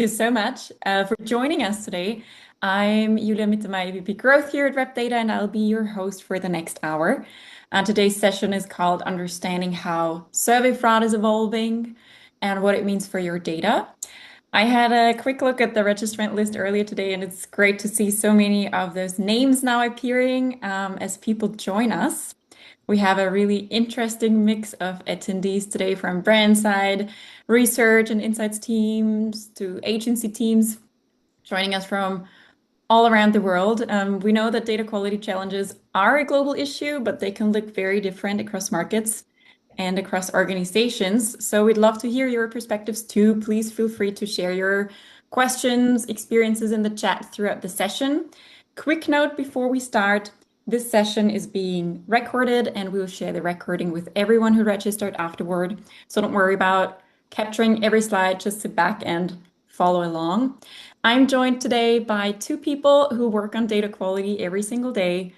you so much for joining us today. I'm Julia Mittermeier, VP Growth here at Rep Data, and I'll be your host for the next hour. Today's session is called Understanding How Survey Fraud is Evolving and What It Means for Your Data. I had a quick look at the registrant list earlier today, and it's great to see so many of those names now appearing as people join us. We have a really interesting mix of attendees today from brand side, research and insights teams to agency teams joining us from all around the world. We know that data quality challenges are a global issue, but they can look very different across markets and across organizations. So we'd love to hear your perspectives too. Please feel free to share your questions, experiences in the chat throughout the session. Quick note before we start, this session is being recorded and we'll share the recording with everyone who registered afterward. So don't worry about capturing every slide, just sit back and follow along. I'm joined today by two people who work on data quality every single day.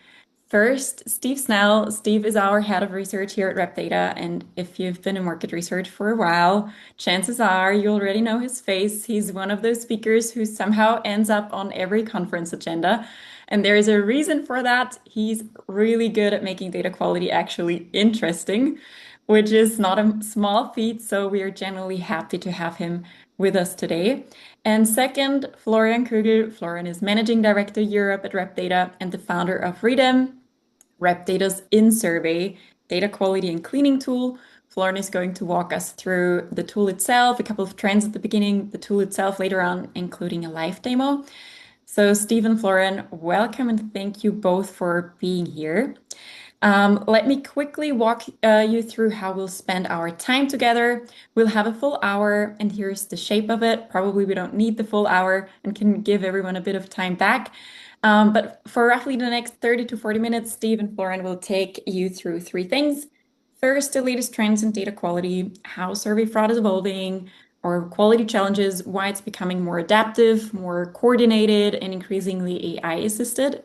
First, Steve Snell. Steve is our head of research here at Rep Data, and if you've been in market research for a while, chances are you already know his face. He's one of those speakers who somehow ends up on every conference agenda, and there is a reason for that. He's really good at making data quality actually interesting, which is not a small feat, so we are genuinely happy to have him with us today. And second, Florian Kögl. Florian is Managing Director Europe at Rep Data and the founder of REDEM, Rep Data's in-survey data quality and cleaning tool. Florian is going to walk us through the tool itself, a couple of trends at the beginning, the tool itself later on, including a live demo. So Steve and Florian, welcome and thank you both for being here. Let me quickly walk you through how we'll spend our time together. We'll have a full hour, and here's the shape of it. Probably we don't need the full hour and can give everyone a bit of time back. But for roughly the next 30 to 40 minutes, Steve and Florian will take you through three things. First, the latest trends in data quality, how survey fraud is evolving, or quality challenges, why it's becoming more adaptive, more coordinated, and increasingly AI assisted.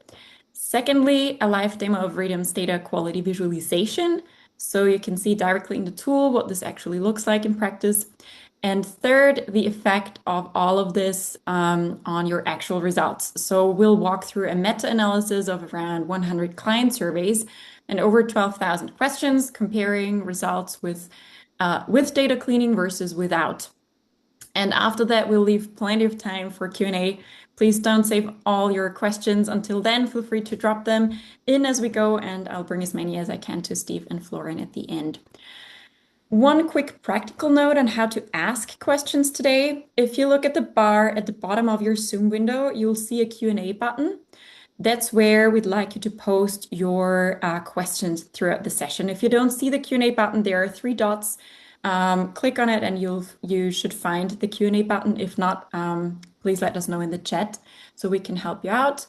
Secondly, a live demo of REDEM's data quality visualization, so you can see directly in the tool what this actually looks like in practice. And third, the effect of all of this on your actual results. So we'll walk through a meta-analysis of around 100 client surveys and over 12,000 questions, comparing results with data cleaning versus without. And after that, we'll leave plenty of time for Q&A. Please don't save all your questions until then. Feel free to drop them in as we go, and I'll bring as many as I can to Steve and Florian at the end. One quick practical note on how to ask questions today. If you look at the bar at the bottom of your Zoom window, you'll see a Q&A button. That's where we'd like you to post your questions throughout the session. If you don't see the Q&A button, there are three dots. Click on it and you should find the Q&A button. If not, please let us know in the chat so we can help you out.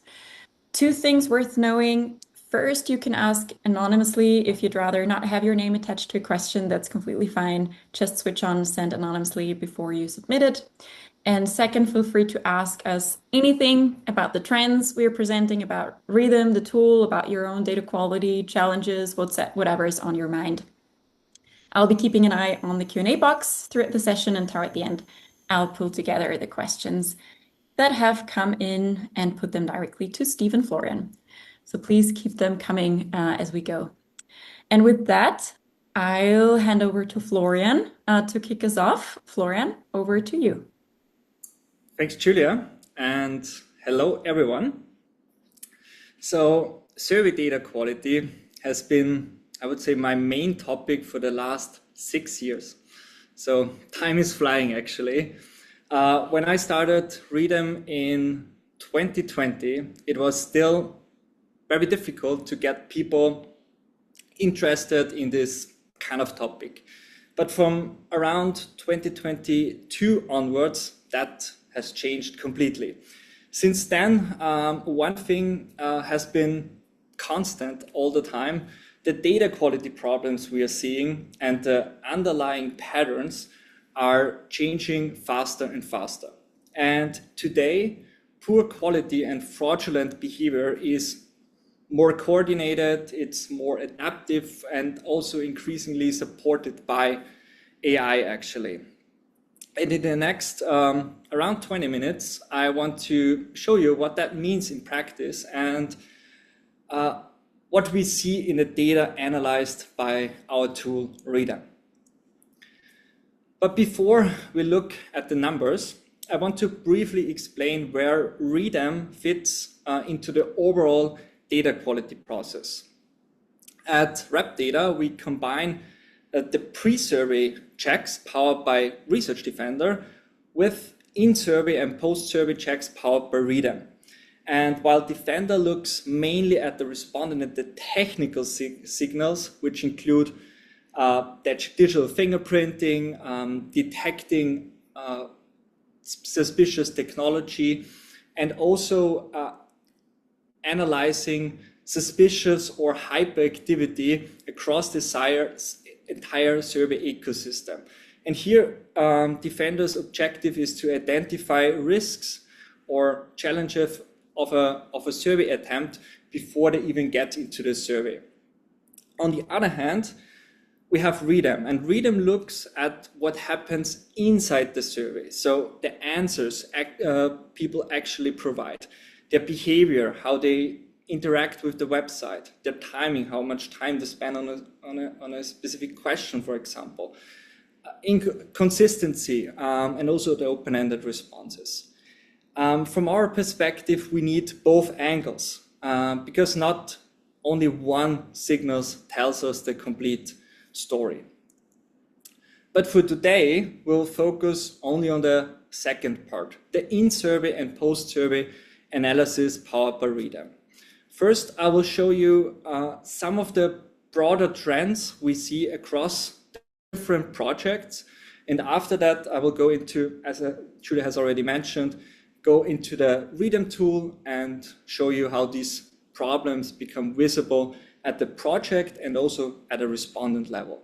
Two things worth knowing. First, you can ask anonymously. If you'd rather not have your name attached to a question, that's completely fine. Just switch on send anonymously before you submit it. And second, feel free to ask us anything about the trends we are presenting, about REDEM, the tool, about your own data quality challenges, whatever is on your mind. I'll be keeping an eye on the Q&A box throughout the session, and toward the end, I'll pull together the questions that have come in and put them directly to Steve and Florian. So please keep them coming as we go. And with that, I'll hand over to Florian to kick us off. Florian, over to you. Thanks, Julia, and hello, everyone. So survey data quality has been, I would say, my main topic for the last 6 years. So time is flying, actually. When I started REDEM in 2020, it was still very difficult to get people interested in this kind of topic. But from around 2022 onwards, that has changed completely. Since then, one thing has been constant all the time. The data quality problems we are seeing and the underlying patterns are changing faster and faster. And today, poor quality and fraudulent behavior is more coordinated, it's more adaptive, and also increasingly supported by AI, actually. And in the next around 20 minutes, I want to show you what that means in practice and what we see in the data analyzed by our tool Reader. But before we look at the numbers, I want to briefly explain where READM fits into the overall data quality process. At RepData, we combine the pre-survey checks powered by Research Defender with in-survey and post-survey checks powered by READM. And while Defender looks mainly at the respondent and the technical signals, which include digital fingerprinting, detecting suspicious technology, and also analyzing suspicious or hyperactivity across the entire survey ecosystem. And here, Defender's objective is to identify risks or challenges of a survey attempt before they even get into the survey. On the other hand, we have READM, and READM looks at what happens inside the survey. So the answers people actually provide, their behavior, how they interact with the website, their timing, how much time they spend on a specific question, for example, consistency, and also the open-ended responses. From our perspective, we need both angles because not only one signal tells us the complete story. But for today, we'll focus only on the second part, the in-survey and post-survey analysis powered by READM. First, I will show you some of the broader trends we see across different projects. And after that, I will go into, as Julia has already mentioned, go into the READM tool and show you how these problems become visible at the project and also at a respondent level.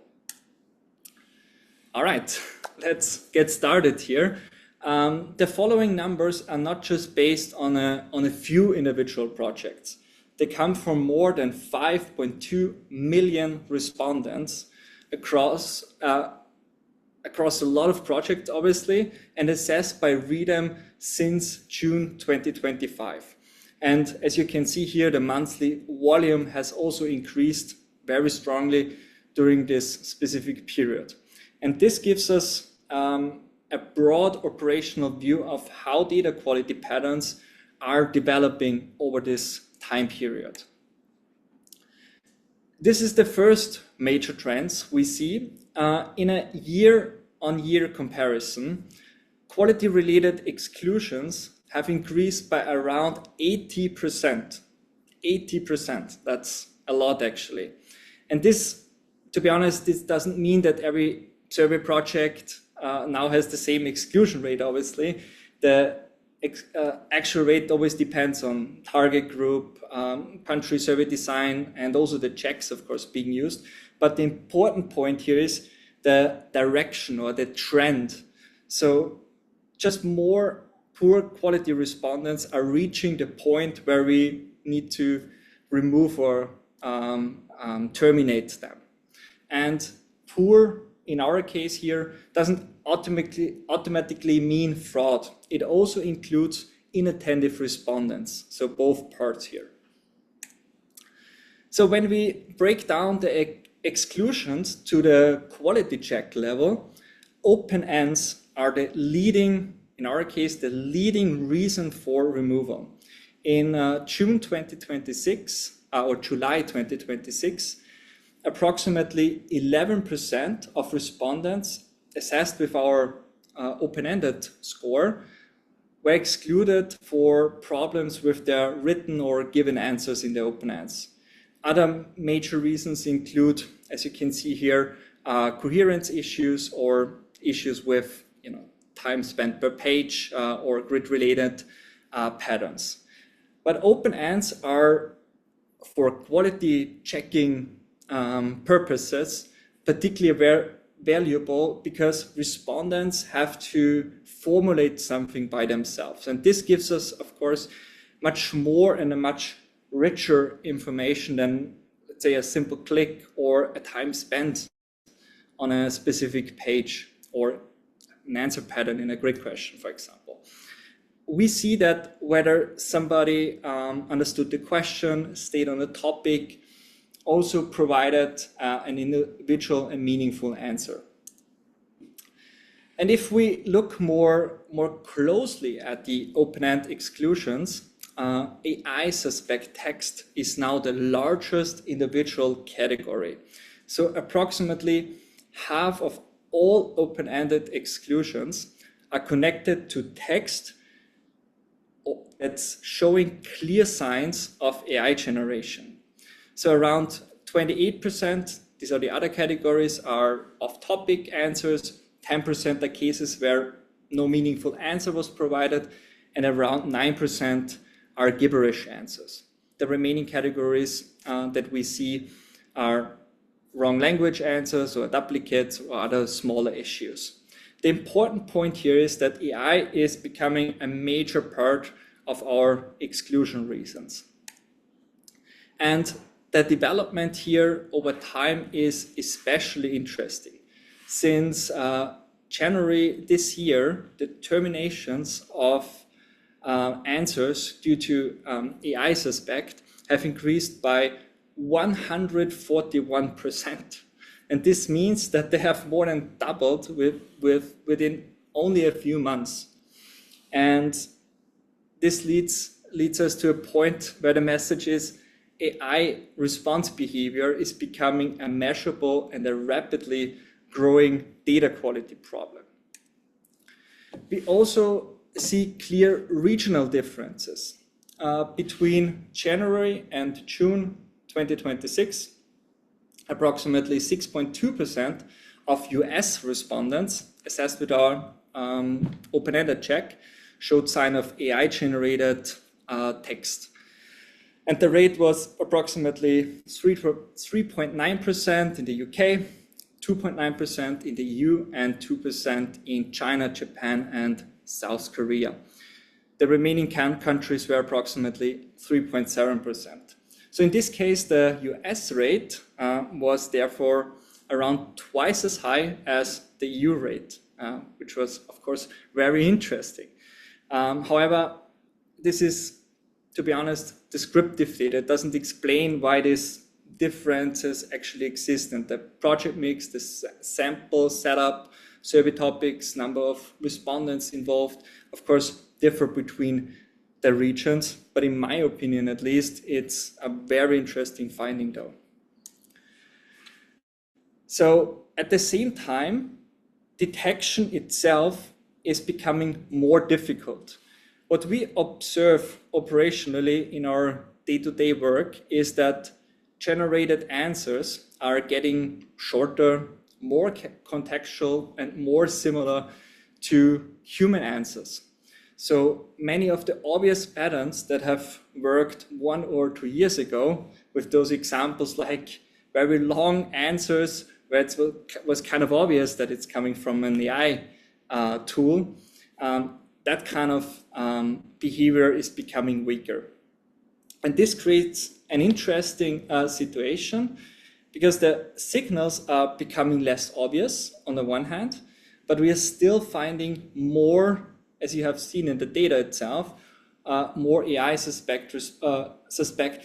All right, let's get started here. The following numbers are not just based on a few individual projects. They come from more than 5.2 million respondents across a lot of projects, obviously, and assessed by READM since June 2025. And as you can see here, the monthly volume has also increased very strongly during this specific period. And this gives us a broad operational view of how data quality patterns are developing over this time period. This is the first major trends we see in a year-on-year comparison. Quality-related exclusions have increased by around 80%. 80%, that's a lot actually. And this, to be honest, this doesn't mean that every survey project now has the same exclusion rate, obviously. The actual rate always depends on target group, country survey design, and also the checks, of course, being used. But the important point here is the direction or the trend. So just more poor quality respondents are reaching the point where we need to remove or terminate them. And poor, in our case here, doesn't automatically mean fraud. It also includes inattentive respondents, so both parts here. So when we break down the exclusions to the quality check level, open ends are the leading, in our case, the leading reason for removal. In June 2026 or July 2026, approximately 11% of respondents assessed with our open-ended score were excluded for problems with their written or given answers in the open ends. Other major reasons include, as you can see here, coherence issues or issues with time spent per page or grid-related patterns. But open ends are, for quality checking purposes, particularly valuable because respondents have to formulate something by themselves. And this gives us, of course, much more and a much richer information than, let's say, a simple click or a time spent on a specific page or an answer pattern in a grid question, for example. we see that whether somebody understood the question, stayed on the topic, also provided an individual and meaningful answer. And if we look more closely at the open-end exclusions, AI suspect text is now the largest individual category. So approximately half of all open-ended exclusions are connected to text that's showing clear signs of AI generation. So around 28%, these are the other categories, are off-topic answers, 10% are cases where no meaningful answer was provided, and around 9% are gibberish answers. The remaining categories that we see are wrong language answers or duplicates or other smaller issues. The important point here is that AI is becoming a major part of our exclusion reasons. And the development here over time is especially interesting. Since January this year, the terminations of answers due to AI suspect have increased by 141%. And this means that they have more than doubled within only a few months. And this leads us to a point where the message is AI response behavior is becoming a measurable and a rapidly growing data quality problem. We also see clear regional differences between January and June 2026. Approximately 6.2% of US respondents assessed with our open-ended check showed sign of AI-generated text. And the rate was approximately 3.9% in the UK, 2.9% in the EU, and 2% in China, Japan, and South Korea. The remaining countries were approximately 3.7%. So in this case, the US rate was therefore around twice as high as the EU rate, which was, of course, very interesting. However, this is, to be honest, descriptive data. It doesn't explain why these differences actually exist. And the project mix, the sample setup, survey topics, number of respondents involved, of course, differ between the regions. But in my opinion, at least, it's a very interesting finding, though. So at the same time, detection itself is becoming more difficult. What we observe operationally in our day-to-day work is that generated answers are getting shorter, more contextual, and more similar to human answers. So many of the obvious patterns that have worked 1 or 2 years ago, with those examples like very long answers where it was kind of obvious that it's coming from an AI tool, that kind of behavior is becoming weaker. And this creates an interesting situation because the signals are becoming less obvious on the one hand, but we are still finding more, as you have seen in the data itself, more AI suspect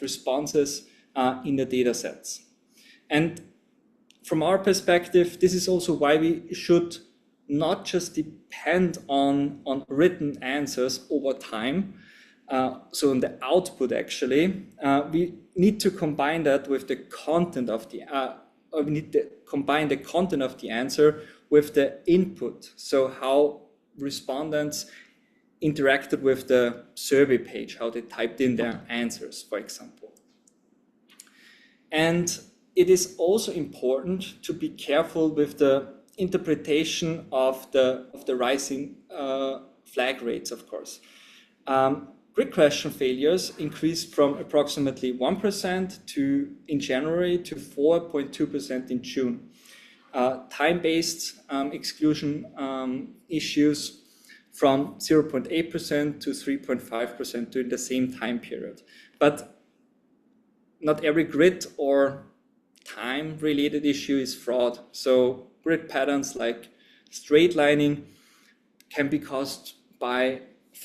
responses in the data sets. And from our perspective, this is also why we should not just depend on written answers over time. So in the output, actually, we need to combine that with the content of the, we need to combine the content of the answer with the input. So how respondents interacted with the survey page, how they typed in their answers, for example. And it is also important to be careful with the interpretation of the rising flag rates, of course. Grid question failures increased from approximately 1% in January to 4.2% in June. Time-based exclusion issues from 0.8% to 3.5% during the same time period. But not every grid or time-related issue is fraud. So grid patterns like straight lining can be caused by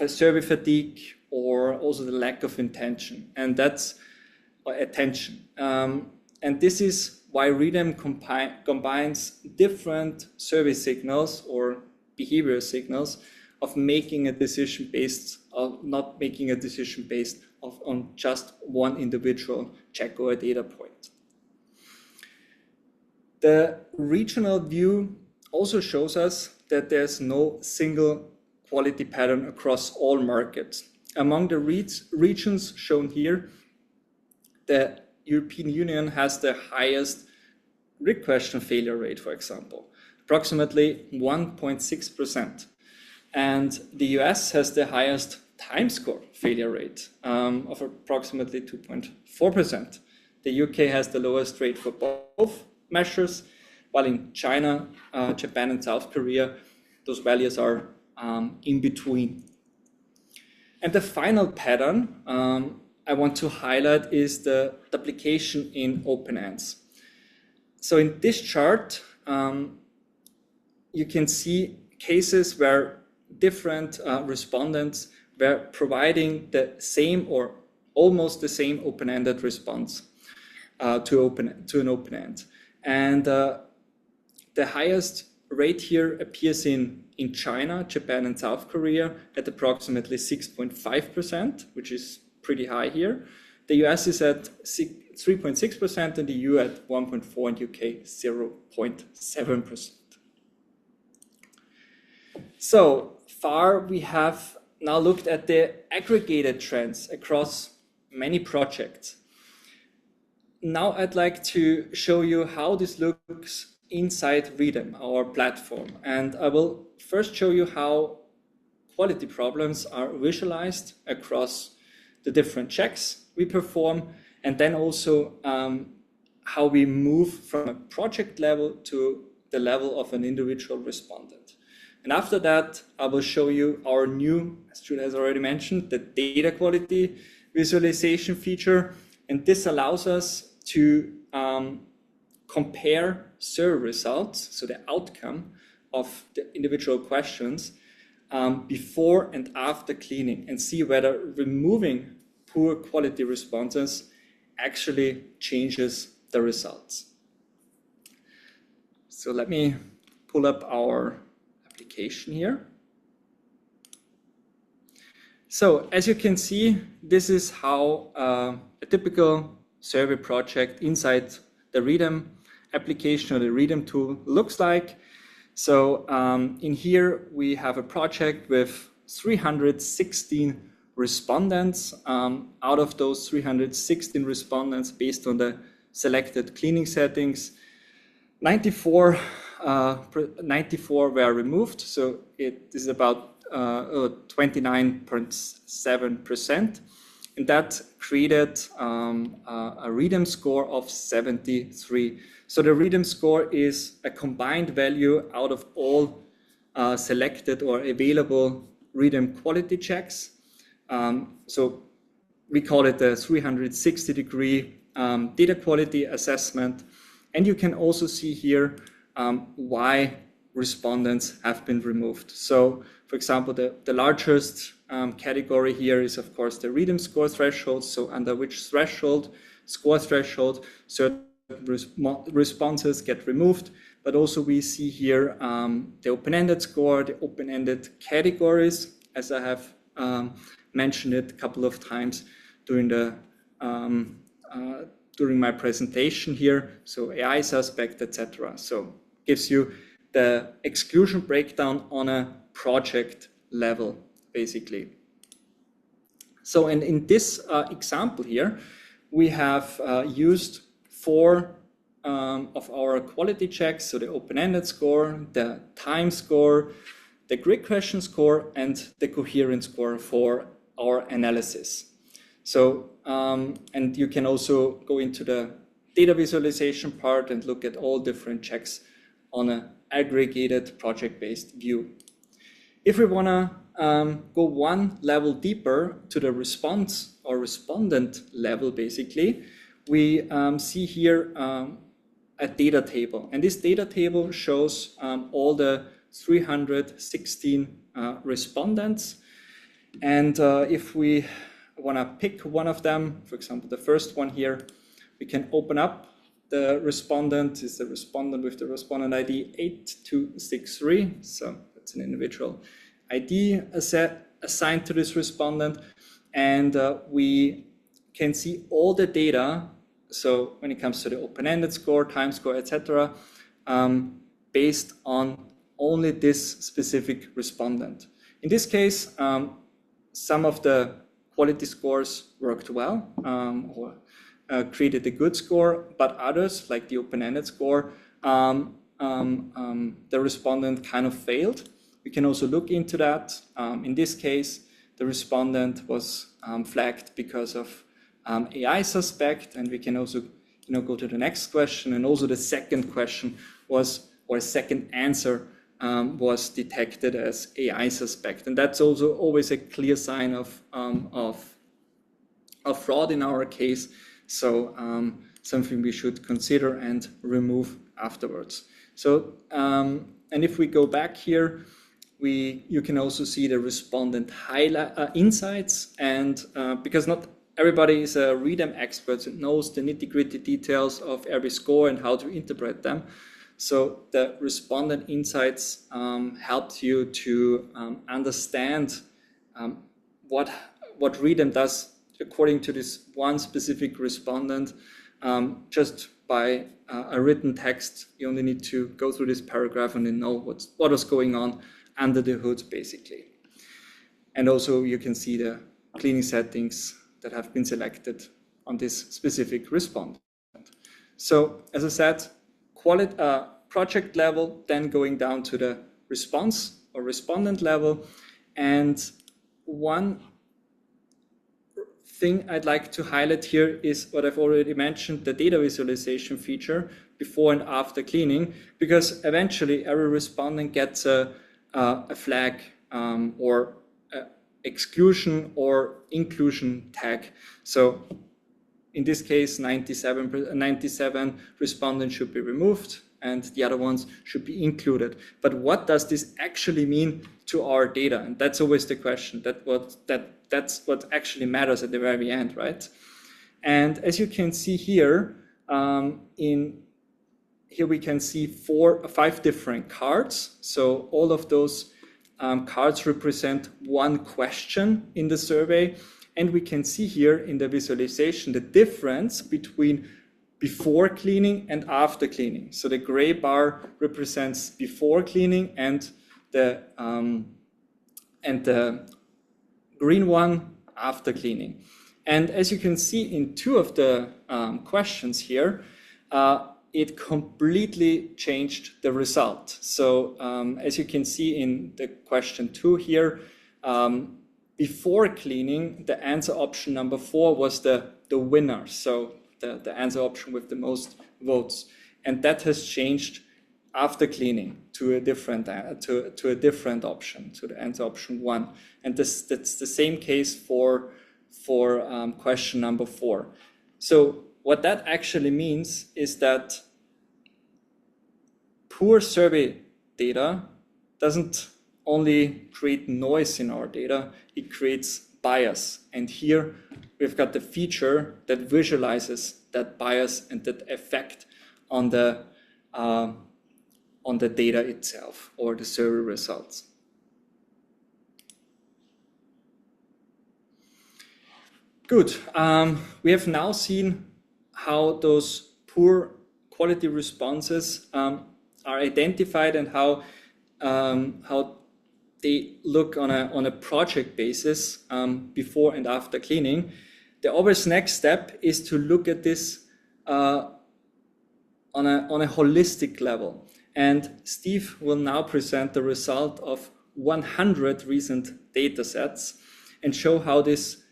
survey fatigue, or also the lack of intention, and that's attention. And this is why READM combines different survey signals or behavioral signals of making a decision based of not making a decision based on just one individual check or a data point. The regional view also shows us that there's no single quality pattern across all markets. Among the regions shown here, the European Union has the highest grid question failure rate, for example, approximately 1.6%. And the US has the highest time score failure rate of approximately 2.4%. The UK has the lowest rate for both measures, while in China, Japan, and South Korea, those values are in between. And the final pattern I want to highlight is the duplication in open ends. So in this chart, you can see cases where different respondents were providing the same or almost the same open-ended response to an open end. And the highest rate here appears in China, Japan, and South Korea at approximately 6.5%, which is pretty high here. The US is at 3.6%, and the EU at 1.4%, and UK 0.7%. So far, we have now looked at the aggregated trends across many projects. Now I'd like to show you how this looks inside READM, our platform. And I will first show you how quality problems are visualized across the different checks we perform, and then also how we move from a project level to the level of an individual respondent. And after that, I will show you our new, as Julia has already mentioned, the data quality visualization feature. And this allows us to compare survey results, so the outcome of the individual questions, before and after cleaning, and see whether removing poor quality responses actually changes the results. So let me pull up our application here. So as you can see, this is how a typical survey project inside the READM application or the READM tool looks like. So in here, we have a project with 316 respondents. Out of those 316 respondents, based on the selected cleaning settings, 94 were removed. So it is about 29.7%. And that created a READM score of 73. So the READM score is a combined value out of all selected or available READM quality checks. So we call it the 360-degree data quality assessment. And you can also see here why respondents have been removed. So, for example, the largest category here is, of course, the READM score threshold. So under which score threshold, certain responses get removed. But also we see here the open-ended score, the open-ended categories, as I have mentioned it a couple of times during my presentation here. So AI suspect, etc. So gives you the exclusion breakdown on a project level, basically. So, and in this example here, we have used 4 of our quality checks, so the open-ended score, the time score, the grid question score, and the coherence score for our analysis. So, and you can also go into the data visualization part and look at all different checks on an aggregated project-based view. If we want to go one level deeper to the response or respondent level, basically, we see here a data table. And this data table shows all the 316 respondents. And if we want to pick one of them, for example, the first one here, we can open up the respondent. Is the respondent with the respondent ID 8263. So that's an individual ID assigned to this respondent. And we can see all the data. So when it comes to the open-ended score, time score, etc., based on only this specific respondent. In this case, some of the quality scores worked well or created a good score, but others, like the open-ended score, the respondent kind of failed. We can also look into that. In this case, the respondent was flagged because of AI suspect, and we can also go to the next question. And also the second question was, or second answer was detected as AI suspect, and that's also always a clear sign of fraud in our case. So something we should consider and remove afterwards. So and if we go back here, you can also see the respondent highlight insights, and because not everybody is a READM expert and knows the nitty-gritty details of every score and how to interpret them. So the respondent insights helped you to understand what READM does according to this one specific respondent. Just by a written text, you only need to go through this paragraph and then know what was going on under the hood, basically. And also you can see the cleaning settings that have been selected on this specific respondent. So as I said, project level, then going down to the response or respondent level. And one thing I'd like to highlight here is what I've already mentioned, the data visualization feature before and after cleaning, because eventually every respondent gets a flag or exclusion or inclusion tag. So in this case, 97 respondents should be removed and the other ones should be included. But what does this actually mean to our data? And that's always the question. That's what actually matters at the very end, right? And as you can see here, here we can see 5 different cards. So all of those cards represent one question in the survey. And we can see here in the visualization the difference between before cleaning and after cleaning. So the gray bar represents before cleaning, and the green one after cleaning. And as you can see in 2 of the questions here, it completely changed the result. So as you can see in the question 2 here, before cleaning, the answer option number 4 was the winner. So the answer option with the most votes. And that has changed after cleaning to a different option, to the answer option 1. And that's the same case for question number 4. So what that actually means is that poor survey data doesn't only create noise in our data, it creates bias. And here we've got the feature that visualizes that bias and that effect on the data itself or the survey results. Good. We have now seen how those poor quality responses are identified and how they look on a project basis before and after cleaning. The obvious next step is to look at this on a holistic level. And Steve will now present the result of 100 recent data sets and show how this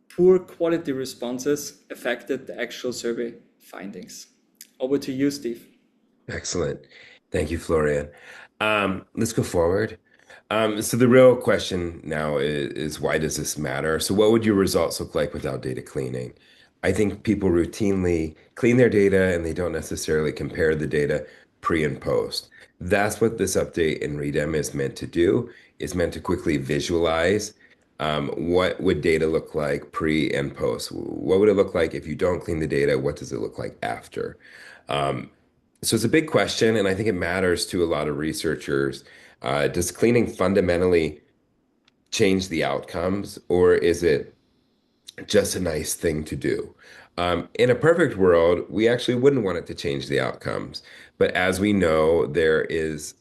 poor quality responses affected the actual survey findings. Over to you, Steve. Excellent. Thank you, Florian. Let's go forward. So the real question now is why does this matter? So what would your results look like without data cleaning? I think people routinely clean their data and they don't necessarily compare the data pre and post. That's what this update in READM is meant to do. It's meant to quickly visualize What would data look like pre and post? What would it look like if you don't clean the data? What does it look like after? Um, so it's a big question, and I think it matters to a lot of researchers. Does cleaning fundamentally change the outcomes, or is it just a nice thing to do? In a perfect world, we actually wouldn't want it to change the outcomes. But as we know, there is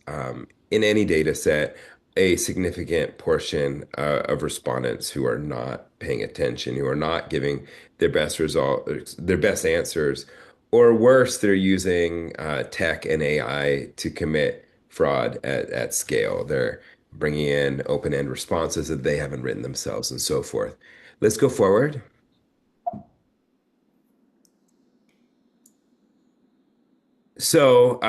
in any data set a significant portion of respondents who are not paying attention, who are not giving their best result, their best answers, or worse, they're using tech and AI to commit fraud at scale. They're bringing in open-end responses that they haven't written themselves and so forth. Let's go forward. So,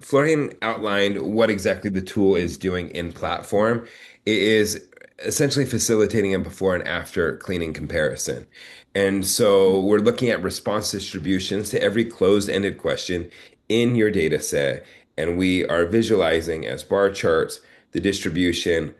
Florian outlined what exactly the tool is doing in platform. It is essentially facilitating a before and after cleaning comparison. And so we're looking at response distributions to every closed-ended question in your data set, and we are visualizing as bar charts the distribution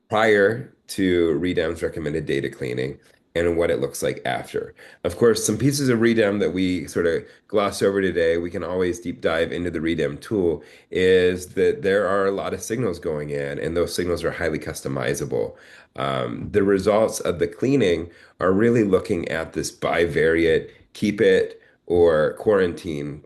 prior to REDEM's recommended data cleaning and what it looks like after. Of course, some pieces of REDEM that we sort of gloss over today, we can always deep dive into the REDEM tool, is that there are a lot of signals going in, and those signals are highly customizable. The results of the cleaning are really looking at this bivariate, keep it or quarantine,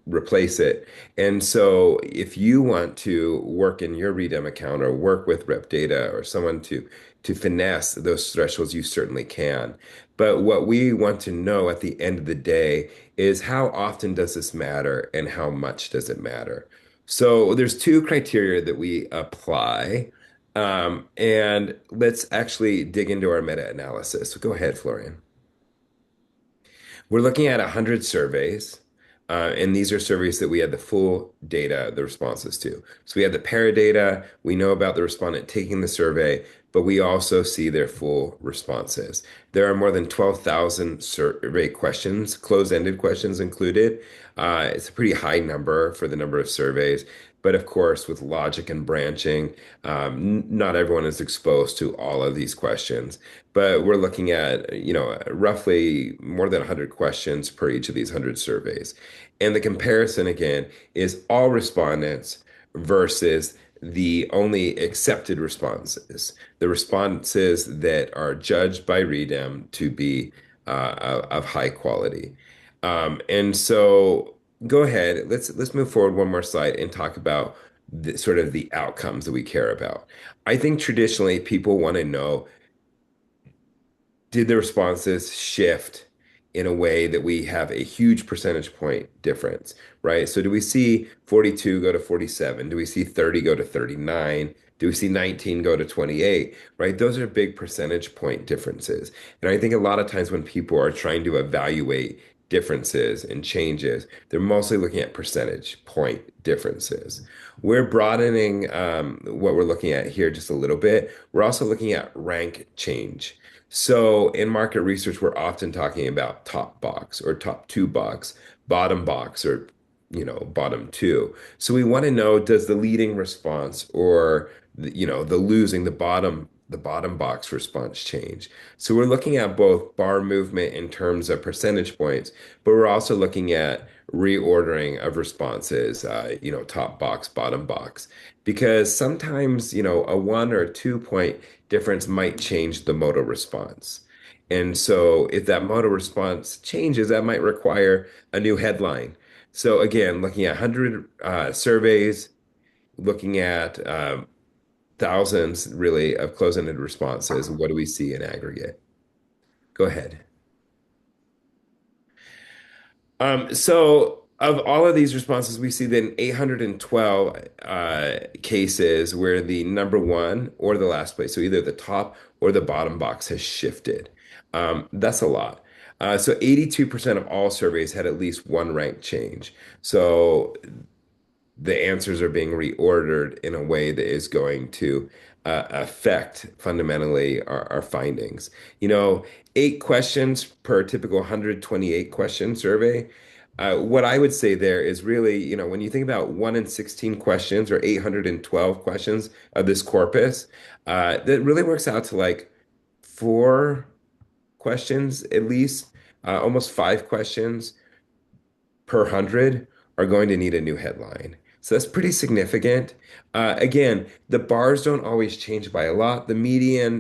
replace it. And so if you want to work in your REDEM account or work with rep data or someone to finesse those thresholds, you certainly can. But what we want to know at the end of the day is how often does this matter and how much does it matter? So there's two criteria that we apply. And let's actually dig into our meta-analysis. So go ahead, Florian. We're looking at 100 surveys, and these are surveys that we had the full data, the responses to. So we had the paradata, we know about the respondent taking the survey, but we also see their full responses. There are more than 12,000 survey questions, closed-ended questions included. It's a pretty high number for the number of surveys. But of course, with logic and branching, not everyone is exposed to all of these questions. But we're looking at, roughly more than 100 questions per each of these 100 surveys. And the comparison, again, is all respondents versus the only accepted responses, the responses that are judged by REDEM to be of high quality. And so go ahead, let's move forward one more slide and talk about sort of the outcomes that we care about. I think traditionally people want to know, did the responses shift in a way that we have a huge percentage point difference, right? So do we see 42 go to 47? Do we see 30 go to 39? Do we see 19 go to 28, right? Those are big percentage point differences. And I think a lot of times when people are trying to evaluate differences and changes, they're mostly looking at percentage point differences. We're broadening what we're looking at here just a little bit. We're also looking at rank change. So in market research, we're often talking about top box or top two box, bottom box or bottom two. So we want to know, does the leading response or the losing the bottom box response change? So we're looking at both bar movement in terms of percentage points, but we're also looking at reordering of responses, top box, bottom box, because sometimes, a 1 or 2 point difference might change the modal response. And so if that modal response changes, that might require a new headline. So again, looking at 100 surveys, looking at thousands really of close-ended responses, what do we see in aggregate? Go ahead. So of all of these responses, we see then 812 cases where the number one or the last place, so either the top or the bottom box has shifted. That's a lot. So 82% of all surveys had at least one rank change. So the answers are being reordered in a way that is going to affect fundamentally our findings. 8 questions per typical 128 question survey. What I would say there is really, when you think about 1 in 16 questions or 812 questions of this corpus, that really works out to like four questions at least, almost five questions per 100 are going to need a new headline. So that's pretty significant. Again, the bars don't always change by a lot. The median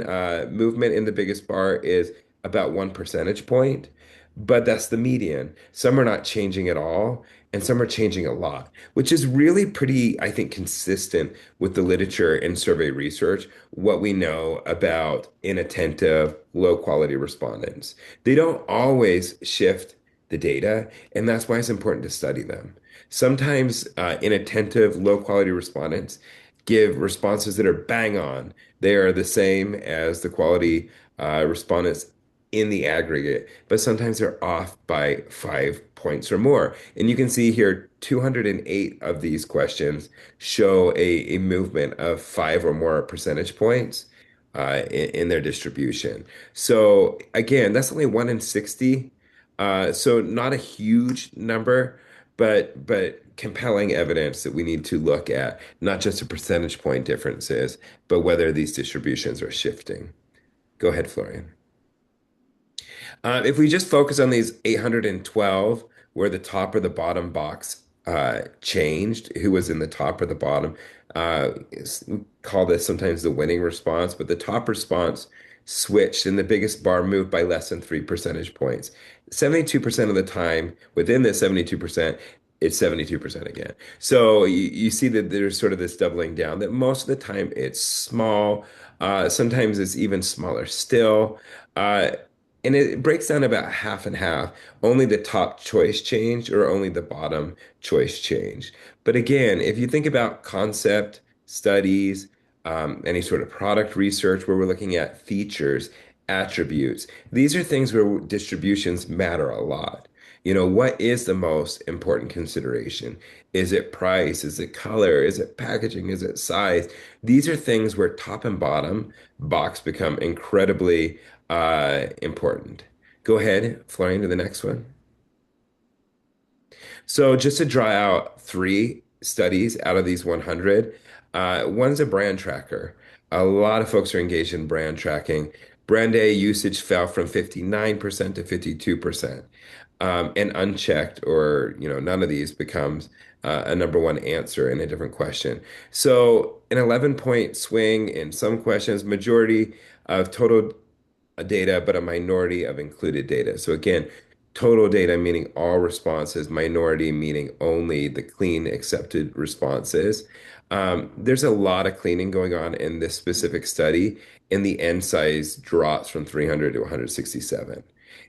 movement in the biggest bar is about 1 percentage point, but that's the median. Some are not changing at all, and some are changing a lot, which is really pretty, I think, consistent with the literature and survey research, what we know about inattentive, low quality respondents. They don't always shift the data, and that's why it's important to study them. Sometimes inattentive, low quality respondents give responses that are bang on. They are the same as the quality respondents in the aggregate, but sometimes they're off by 5 points or more. And you can see here 208 of these questions show a movement of 5 or more percentage points in their distribution. So again, that's only 1 in 60. So not a huge number, but compelling evidence that we need to look at not just the percentage point differences, but whether these distributions are shifting. Go ahead, Florian. If we just focus on these 812, where the top or the bottom box changed, who was in the top or the bottom, we call this sometimes the winning response, but the top response switched and the biggest bar moved by less than 3 percentage points. 72% of the time, within this 72%, it's 72% again. So you see that there's sort of this doubling down that most of the time it's small. Sometimes it's even smaller still. Uh, and it breaks down about half and half. Only the top choice changed or only the bottom choice changed. But again, if you think about concept studies, any sort of product research where we're looking at features, attributes, these are things where distributions matter a lot. What is the most important consideration? Is it price? Is it color? Is it packaging? Is it size? These are things where top and bottom box become incredibly important. Go ahead, flying to the next one. So just to draw out three studies out of these 100, one's a brand tracker. A lot of folks are engaged in brand tracking. Brand A usage fell from 59% to 52%. And unchecked or none of these becomes a number one answer in a different question. So an 11-point swing in some questions, majority of total data, but a minority of included data. So again, total data meaning all responses, minority meaning only the clean accepted responses. There's a lot of cleaning going on in this specific study, and the N size drops from 300 to 167.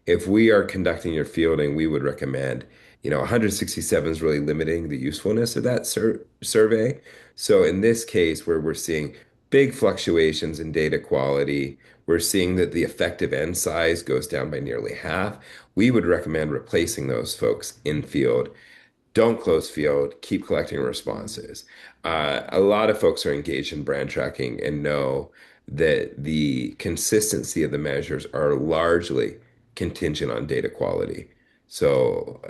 If we are conducting your fielding, we would recommend, 167 is really limiting the usefulness of that survey. So in this case, where we're seeing big fluctuations in data quality, we're seeing that the effective N size goes down by nearly half. We would recommend replacing those folks in field. Don't close field, keep collecting responses. A lot of folks are engaged in brand tracking and know that the consistency of the measures are largely contingent on data quality. So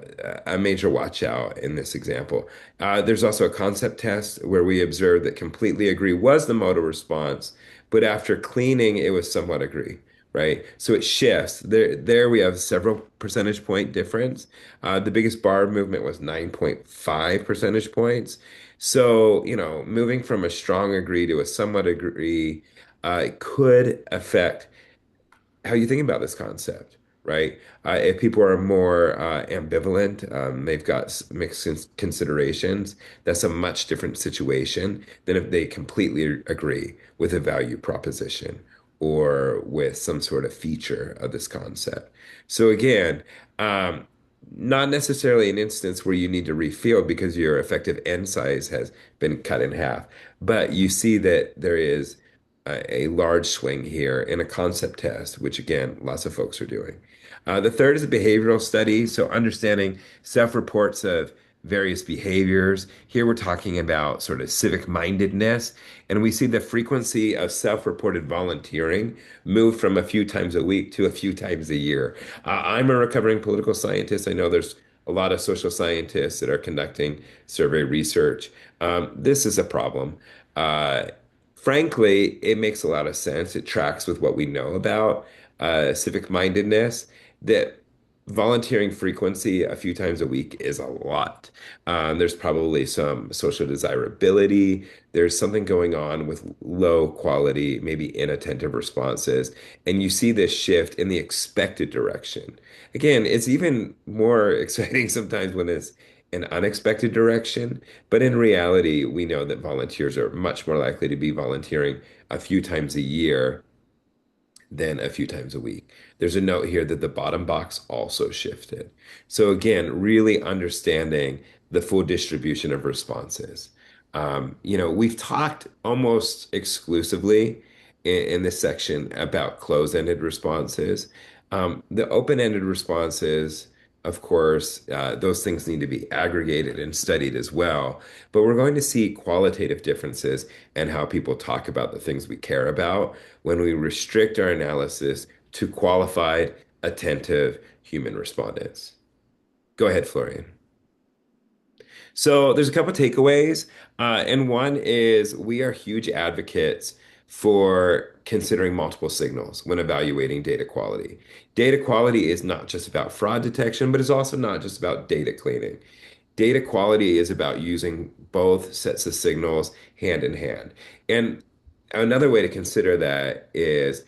a major watch out in this example. There's also a concept test where we observed that completely agree was the modal response, but after cleaning, it was somewhat agree, right? So it shifts. There we have several percentage point difference. The biggest bar movement was 9.5 percentage points. So, moving from a strong agree to a somewhat agree could affect how you think about this concept, right? If people are more ambivalent, they've got mixed considerations, that's a much different situation than if they completely agree with a value proposition or with some sort of feature of this concept. So again, not necessarily an instance where you need to refield because your effective N size has been cut in half, but you see that there is a large swing here in a concept test, which again, lots of folks are doing. The third is a behavioral study, so understanding self-reports of various behaviors. Here we're talking about sort of civic mindedness, and we see the frequency of self-reported volunteering move from a few times a week to a few times a year. I'm a recovering political scientist. I know there's a lot of social scientists that are conducting survey research. This is a problem. frankly, it makes a lot of sense. It tracks with what we know about civic mindedness. That volunteering frequency a few times a week is a lot. There's probably some social desirability. There's something going on with low quality, maybe inattentive responses. And you see this shift in the expected direction. Again, it's even more exciting sometimes when it's an unexpected direction. But in reality, we know that volunteers are much more likely to be volunteering a few times a year than a few times a week. There's a note here that the bottom box also shifted. So again, really understanding the full distribution of responses. We've talked almost exclusively in this section about closed-ended responses. The open-ended responses, of course, those things need to be aggregated and studied as well. But we're going to see qualitative differences in how people talk about the things we care about when we restrict our analysis to qualified, attentive human respondents. Go ahead, Florian. So there's a couple takeaways, and one is we are huge advocates for considering multiple signals when evaluating data quality. Data quality is not just about fraud detection, but it's also not just about data cleaning. Data quality is about using both sets of signals hand in hand. And another way to consider that is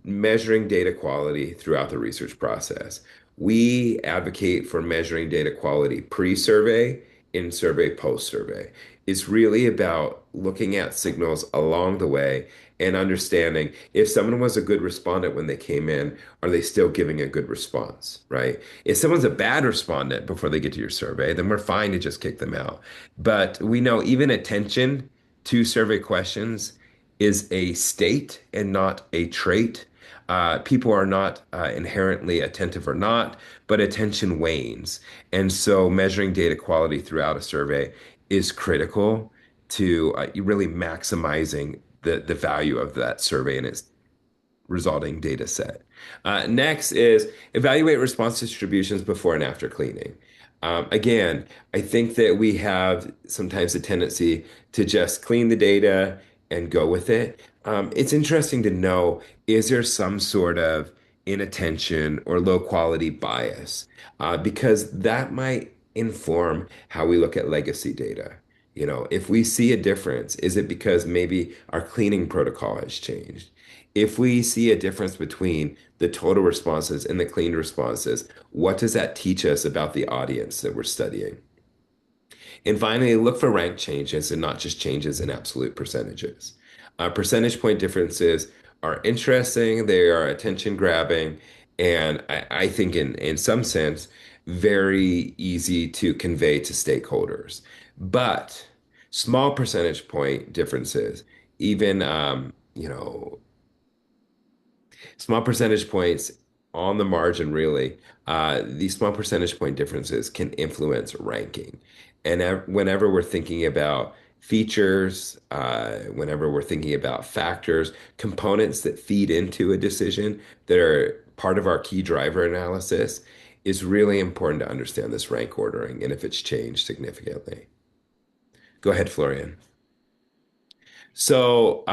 measuring data quality throughout the research process. We advocate for measuring data quality pre-survey, in-survey, post-survey. It's really about looking at signals along the way and understanding if someone was a good respondent when they came in, are they still giving a good response, right? If someone's a bad respondent before they get to your survey, then we're fine to just kick them out. But we know even attention to survey questions is a state and not a trait. People are not inherently attentive or not, but attention wanes. And so measuring data quality throughout a survey is critical to really maximizing the value of that survey and its resulting data set. Next is evaluate response distributions before and after cleaning. Again, I think that we have sometimes a tendency to just clean the data and go with it. It's interesting to know, is there some sort of inattention or low quality bias? Because that might inform how we look at legacy data. If we see a difference, is it because maybe our cleaning protocol has changed? If we see a difference between the total responses and the cleaned responses, what does that teach us about the audience that we're studying? And finally, look for rank changes and not just changes in absolute percentages. Percentage point differences are interesting, they are attention grabbing, and I think in some sense, very easy to convey to stakeholders. But small percentage point differences, even small percentage points on the margin, really. These small percentage point differences can influence ranking. And whenever we're thinking about features, whenever we're thinking about factors, components that feed into a decision that are part of our key driver analysis, is really important to understand this rank ordering and if it's changed significantly. Go ahead, Florian. So,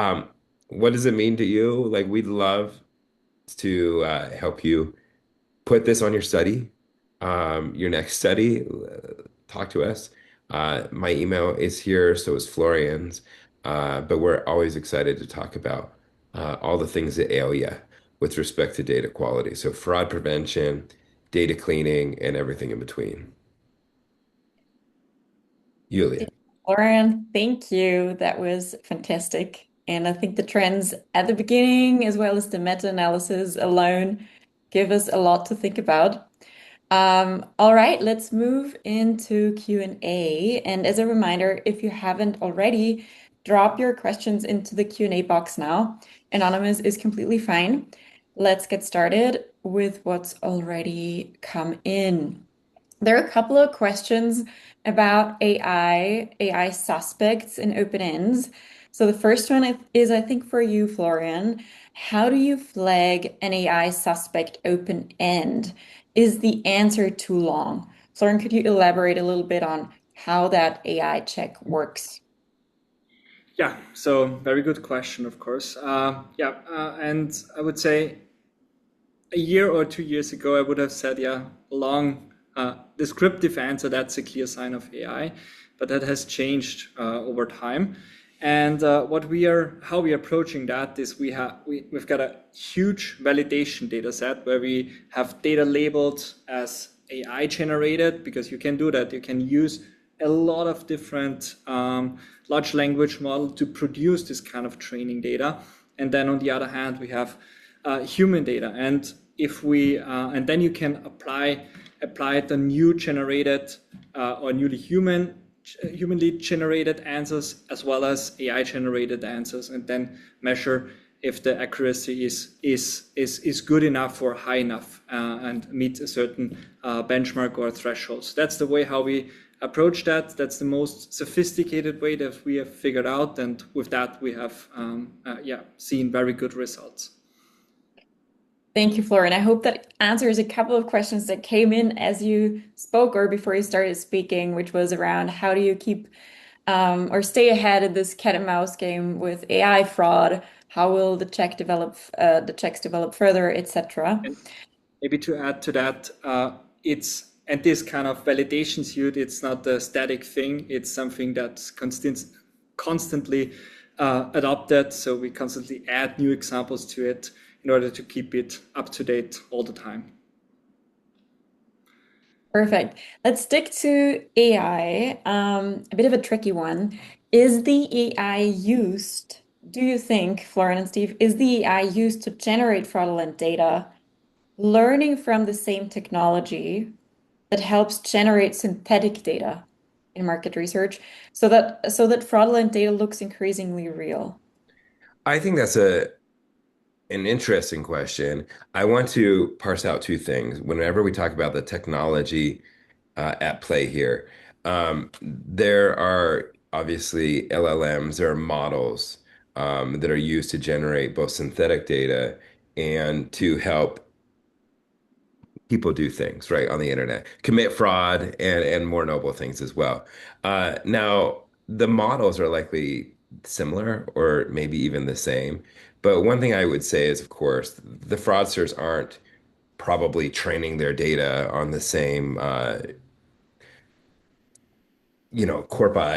what does it mean to you? Like, we'd love to help you put this on your study, your next study. Talk to us. My email is here, so is Florian's. But we're always excited to talk about all the things that ail you with respect to data quality. So fraud prevention, data cleaning, and everything in between. Yulia. Florian, thank you. That was fantastic. And I think the trends at the beginning, as well as the meta-analysis alone, give us a lot to think about. All right, let's move into Q&A. And as a reminder, if you haven't already, drop your questions into the Q&A box now. Anonymous is completely fine. Let's get started with what's already come in. There are a couple of questions about AI suspects and open ends. So the first one is, I think, for you, Florian. How do you flag an AI suspect open end? Is the answer too long? Florian, could you elaborate a little bit on how that AI check works? Yeah, so very good question, of course. And I would say a year or 2 years ago, I would have said, yeah, long descriptive answer, that's a clear sign of AI, but that has changed over time. And how we are approaching that is we've got a huge validation data set where we have data labeled as AI generated, because you can do that. You can use a lot of different large language model to produce this kind of training data. And then on the other hand, we have human data. And if we and then you can apply the new generated or newly humanly generated answers as well as AI generated answers, and then measure if the accuracy is good enough or high enough and meet a certain benchmark or threshold. So that's the way how we approach that. That's the most sophisticated way that we have figured out, and with that we have seen very good results. Thank you, Florian. I hope that answers a couple of questions that came in as you spoke or before you started speaking, which was around how do you keep or stay ahead of this cat and mouse game with AI fraud? How will the checks develop further, etc. And maybe to add to that, it's and this kind of validation suite, it's not a static thing. It's something that's constantly adopted. So we constantly add new examples to it in order to keep it up to date all the time. Perfect. Let's stick to AI. A bit of a tricky one. Is the AI used, do you think, Florian and Steve, is the AI used to generate fraudulent data, learning from the same technology that helps generate synthetic data in market research so that fraudulent data looks increasingly real? I think that's a an interesting question. I want to parse out two things. Whenever we talk about the technology at play here, there are obviously LLMs, there are models that are used to generate both synthetic data and to help people do things right on the internet, commit fraud and more noble things as well. Now, the models are likely similar or maybe even the same. But one thing I would say is, of course, the fraudsters aren't probably training their data on the same corpi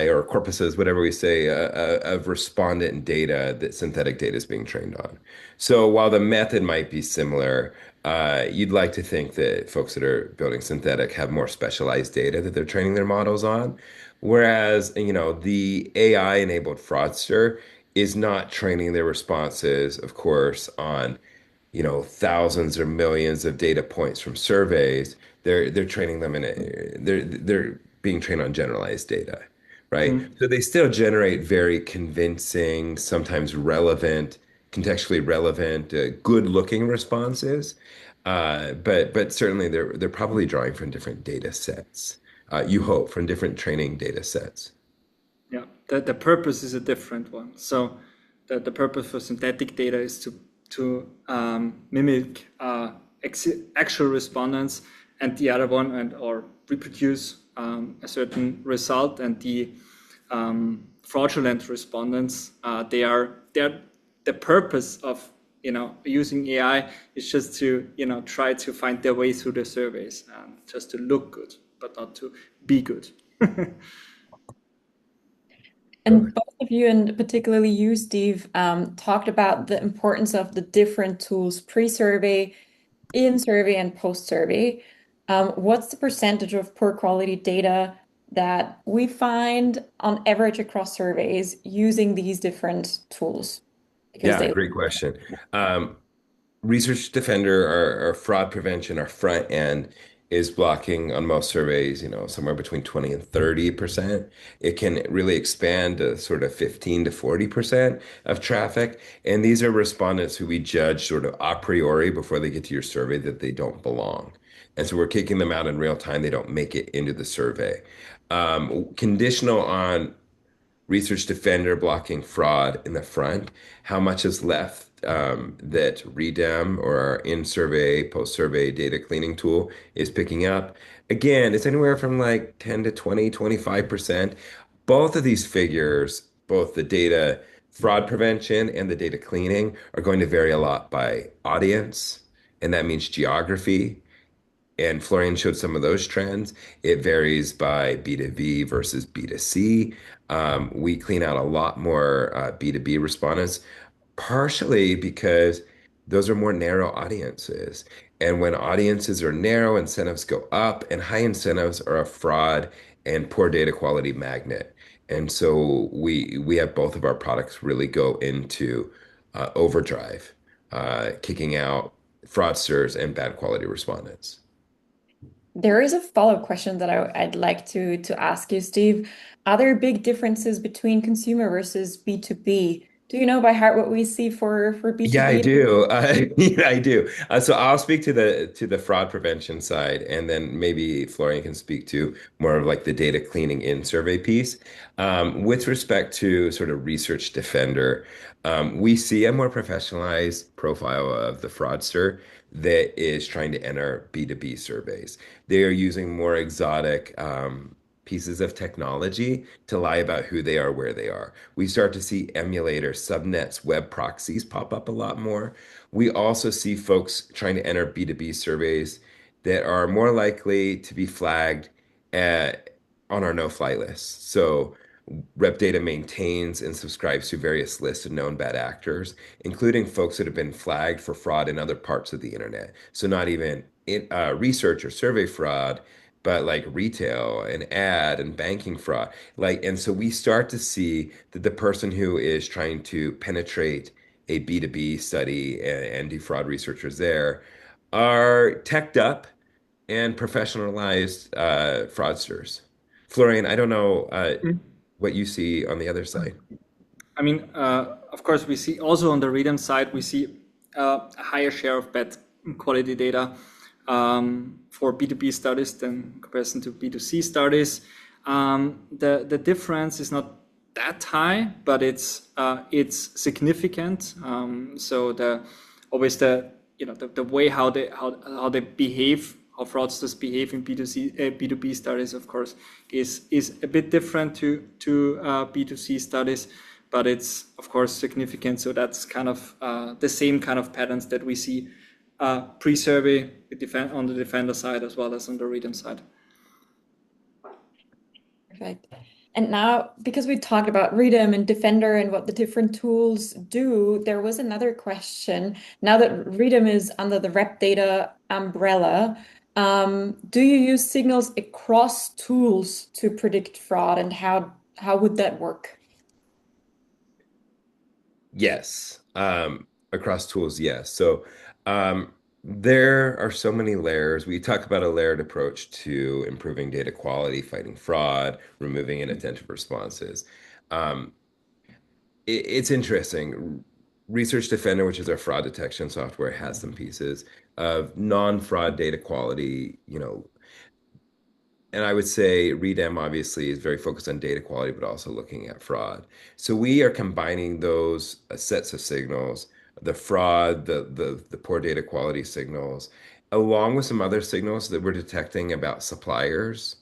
or corpuses, whatever we say, of respondent data that synthetic data is being trained on. So while the method might be similar, you'd like to think that folks that are building synthetic have more specialized data that they're training their models on. Whereas, the AI-enabled fraudster is not training their responses, of course, on thousands or millions of data points from surveys. They're training them they're being trained on generalized data, right? Mm. So they still generate very convincing, sometimes relevant, contextually relevant, good-looking responses. But certainly they're probably drawing from different data sets. You hope from different training data sets. Yeah, the purpose is a different one. So the purpose for synthetic data is to mimic actual respondents, and the other one and or reproduce a certain result. And the fraudulent respondents, they're the purpose of using AI is just to try to find their way through the surveys, just to look good, but not to be good. And both of you, and particularly you, Steve, talked about the importance of the different tools pre-survey, in-survey, and post-survey. What's the percentage of poor quality data that we find on average across surveys using these different tools? Because Yeah, they great question. Research Defender or fraud prevention, our front end is blocking on most surveys, somewhere between 20 and 30%. It can really expand to sort of 15 to 40% of traffic. And these are respondents who we judge sort of a priori before they get to your survey that they don't belong. And so we're kicking them out in real time. They don't make it into the survey. Conditional on Research Defender blocking fraud in the front, how much is left that REDEM or our in-survey, post-survey data cleaning tool is picking up. Again, it's anywhere from like 10 to 20, 25%. Both of these figures, both the data fraud prevention and the data cleaning are going to vary a lot by audience, and that means geography. And Florian showed some of those trends. It varies by B2B versus B2C. We clean out a lot more B2B respondents, partially because those are more narrow audiences. And when audiences are narrow, incentives go up, and high incentives are a fraud and poor data quality magnet. And so we have both of our products really go into overdrive, kicking out fraudsters and bad quality respondents. There is a follow-up question that I'd like to ask you, Steve. Are there big differences between consumer versus B2B? Do you know by heart what we see for Yeah, I B2B? do. Yeah, I do. So I'll speak to the fraud prevention side, and then maybe Florian can speak to more of like the data cleaning in survey piece. With respect to sort of research defender, we see a more professionalized profile of the fraudster that is trying to enter B2B surveys. They are using more exotic pieces of technology to lie about who they are, where they are. We start to see emulators, subnets, web proxies pop up a lot more. We also see folks trying to enter B2B surveys that are more likely to be flagged at, on our no-fly list. So Rep Data maintains and subscribes to various lists of known bad actors, including folks that have been flagged for fraud in other parts of the internet. So not even research or survey fraud, but like retail and ad and banking fraud. Like, and so we start to see that the person who is trying to penetrate a B2B study and do fraud researchers there are teched up and professionalized fraudsters. Florian, I don't know what you see on the other side. I mean, of course, we see also on the read side, we see a higher share of bad quality data for B2B studies than in comparison to B2C studies. The difference is not that high, but it's significant. So the always the the way how they behave, how fraudsters behave in B2B studies, of course, is a bit different to B2C studies, but it's of course significant. So that's kind of the same kind of patterns that we see pre-survey on the defender side as well as on the read side. Perfect. And now, because we talked about Readem and Defender and what the different tools do, there was another question. Now that Readem is under the Rep Data umbrella, do you use signals across tools to predict fraud, and how would that work? Yes. Across tools, yes. So there are so many layers. We talk about a layered approach to improving data quality, fighting fraud, removing inattentive responses. Um, it's interesting. Research Defender, which is our fraud detection software, has some pieces of non-fraud data quality, and I would say REDEM obviously is very focused on data quality, but also looking at fraud. So we are combining those sets of signals, the fraud, the poor data quality signals, along with some other signals that we're detecting about suppliers,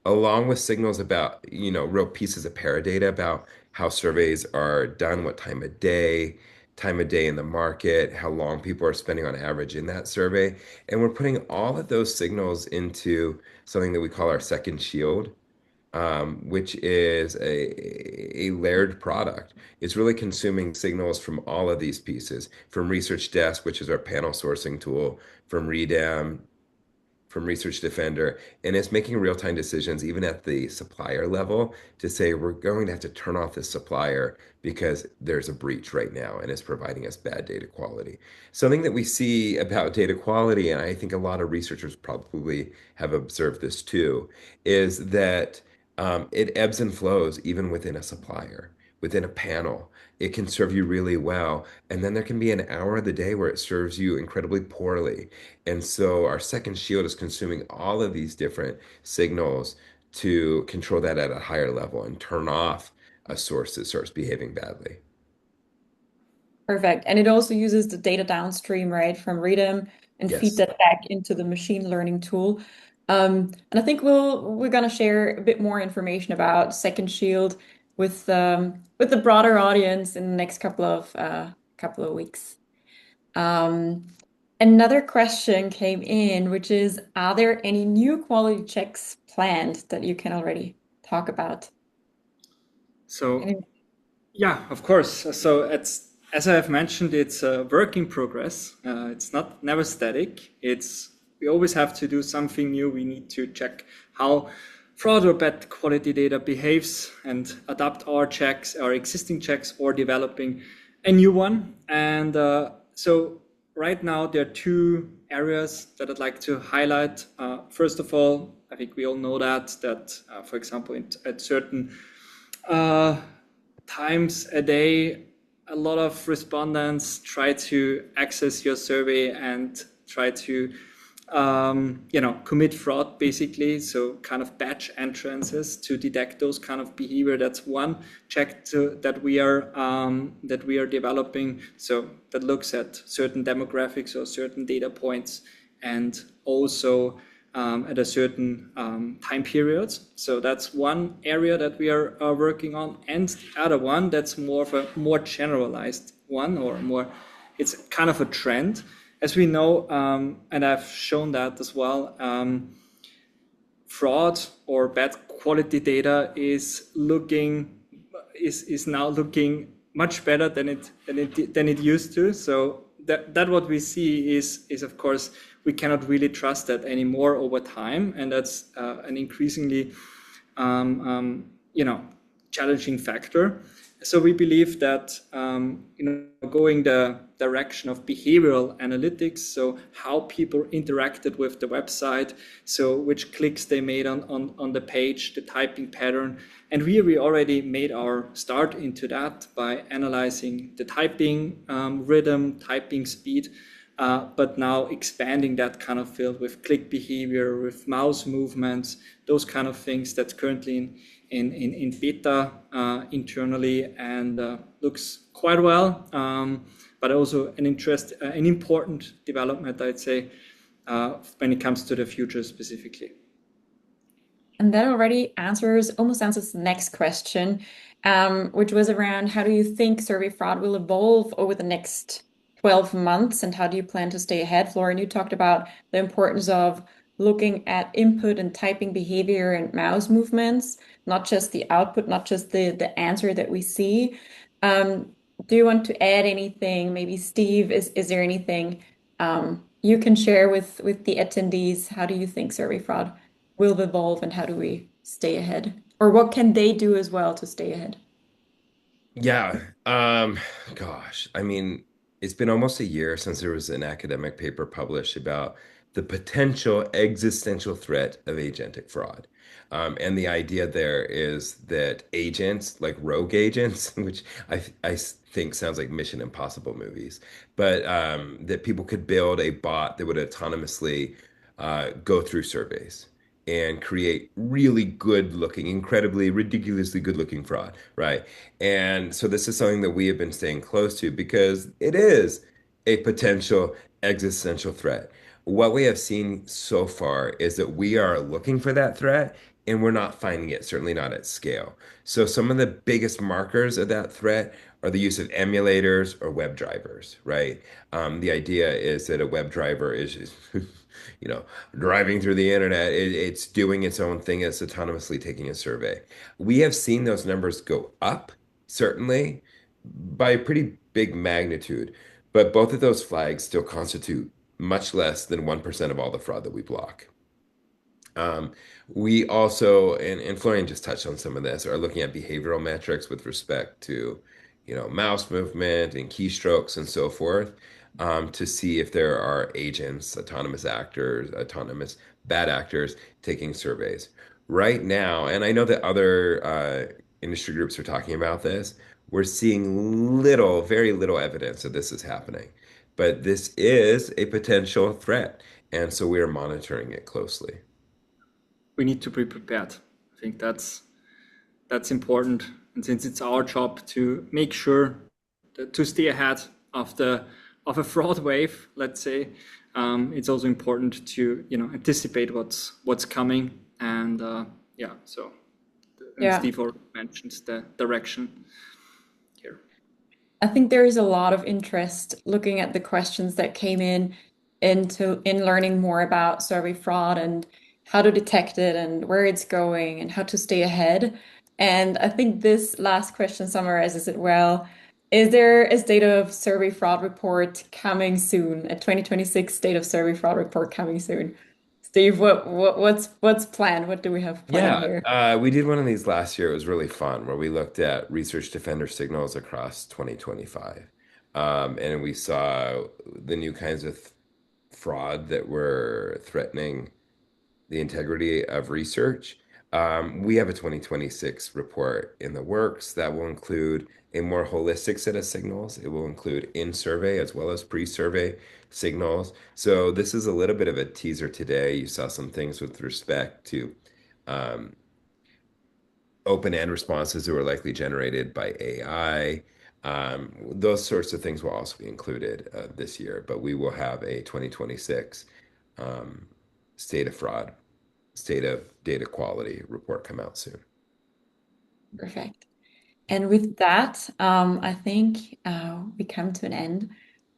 along with signals about, real pieces of paradata about how surveys are done, what time of day in the market, how long people are spending on average in that survey. And we're putting all of those signals into something that we call our second shield, which is a layered product. It's really consuming signals from all of these pieces, from Research Desk, which is our panel sourcing tool, from REDEM, from Research Defender, and it's making real-time decisions even at the supplier level to say we're going to have to turn off this supplier because there's a breach right now and it's providing us bad data quality. Something that we see about data quality, and I think a lot of researchers probably have observed this too, is that it ebbs and flows even within a supplier, within a panel. It can serve you really well, and then there can be an hour of the day where it serves you incredibly poorly. And so our second shield is consuming all of these different signals to control that at a higher level and turn off a source that starts behaving badly. Perfect. And it also uses the data downstream, right, from Readem and feed Yes. that back into the machine learning tool. And I think we're gonna share a bit more information about Second Shield with with the broader audience in the next couple of weeks. Um, Another question came in, which is, are there any new quality checks planned that you can already talk about? So Any- yeah, of course. So it's, as I have mentioned, it's a work in progress. It's not never static. It's, we always have to do something new. We need to check how fraud or bad quality data behaves and adapt our checks, our existing checks, or developing a new one. And so right now there are two areas that I'd like to highlight. First of all, I think we all know that for example, at certain uh, times a day, a lot of respondents try to access your survey and try to, commit fraud basically. So kind of batch entrances to detect those kind of behavior. That's one check that we are developing. So that looks at certain demographics or certain data points, and also at a certain time period. So that's one area that we are working on. And the other one that's more of a more generalized one, or more, it's kind of a trend. As we know, and I've shown that as well, fraud or bad quality data is now looking much better than it used to. So that what we see is of course we cannot really trust that anymore over time, and that's an increasingly challenging factor. So we believe that going the direction of behavioral analytics, so how people interacted with the website, so which clicks they made on the page, the typing pattern. And we already made our start into that by analyzing the typing rhythm, typing speed, but now expanding that kind of field with click behavior, with mouse movements, those kind of things that's currently in beta internally, and looks quite well. But also an important development, I'd say, when it comes to the future specifically. And that already almost answers the next question, which was around how do you think survey fraud will evolve over the next 12 months, and how do you plan to stay ahead? Florian, you talked about the importance of looking at input and typing behavior and mouse movements, not just the output, not just the answer that we see. Um, do you want to add anything? Maybe Steve, is there anything you can share with the attendees? How do you think survey fraud will evolve, and how do we stay ahead? Or what can they do as well to stay ahead? Yeah. Gosh, I mean, it's been almost a year since there was an academic paper published about the potential existential threat of agentic fraud. And the idea there is that agents, like rogue agents, which I think sounds like Mission Impossible movies, but that people could build a bot that would autonomously go through surveys and create really good looking, incredibly, ridiculously good looking fraud, right? And so this is something that we have been staying close to because it is a potential existential threat. What we have seen so far is that we are looking for that threat and we're not finding it, certainly not at scale. So some of the biggest markers of that threat are the use of emulators or web drivers, right? The idea is that a web driver is, you know, driving through the internet. It's doing its own thing. It's autonomously taking a survey. We have seen those numbers go up, certainly, by a pretty big magnitude. But both of those flags still constitute much less than 1% of all the fraud that we block. Um, we also, and Florian just touched on some of this, are looking at behavioral metrics with respect to, mouse movement and keystrokes and so forth, to see if there are agents, autonomous actors, autonomous bad actors taking surveys. Right now, and I know that other industry groups are talking about this, we're seeing little, very little evidence that this is happening. But this is a potential threat, and so we are monitoring it closely. We need to be prepared. I think that's important. And since it's our job to make sure to stay ahead of a fraud wave, let's say, it's also important to anticipate what's coming. And yeah, so and Yeah. Steve already mentioned the direction. I think there is a lot of interest looking at the questions that came in learning more about survey fraud and how to detect it and where it's going and how to stay ahead. And I think this last question summarizes it well. Is there a state of survey fraud report coming soon? A 2026 state of survey fraud report coming soon? Steve, what's planned? What do we have planned Yeah, here? we did one of these last year. It was really fun where we looked at research defender signals across 2025. And we saw the new kinds of fraud that were threatening the integrity of research. We have a 2026 report in the works that will include a more holistic set of signals. It will include in-survey as well as pre-survey signals. So this is a little bit of a teaser today. You saw some things with respect to um, open-end responses that were likely generated by AI. Those sorts of things will also be included this year, but we will have a 2026 um, state of fraud, state of data quality report come out soon. Perfect. And with that, I think we come to an end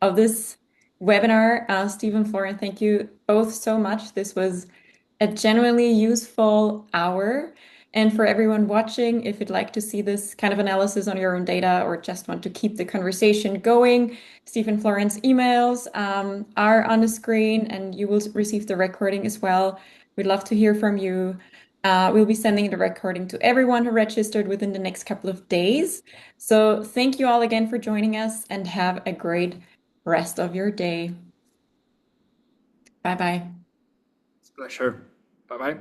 of this webinar. Stephen, Florian, thank you both so much. This was a genuinely useful hour. And for everyone watching, if you'd like to see this kind of analysis on your own data or just want to keep the conversation going, Stephen Florian's emails are on the screen and you will receive the recording as well. We'd love to hear from you. We'll be sending the recording to everyone who registered within the next couple of days. So thank you all again for joining us and have a great rest of your day. Bye bye. It's a pleasure. Bye bye.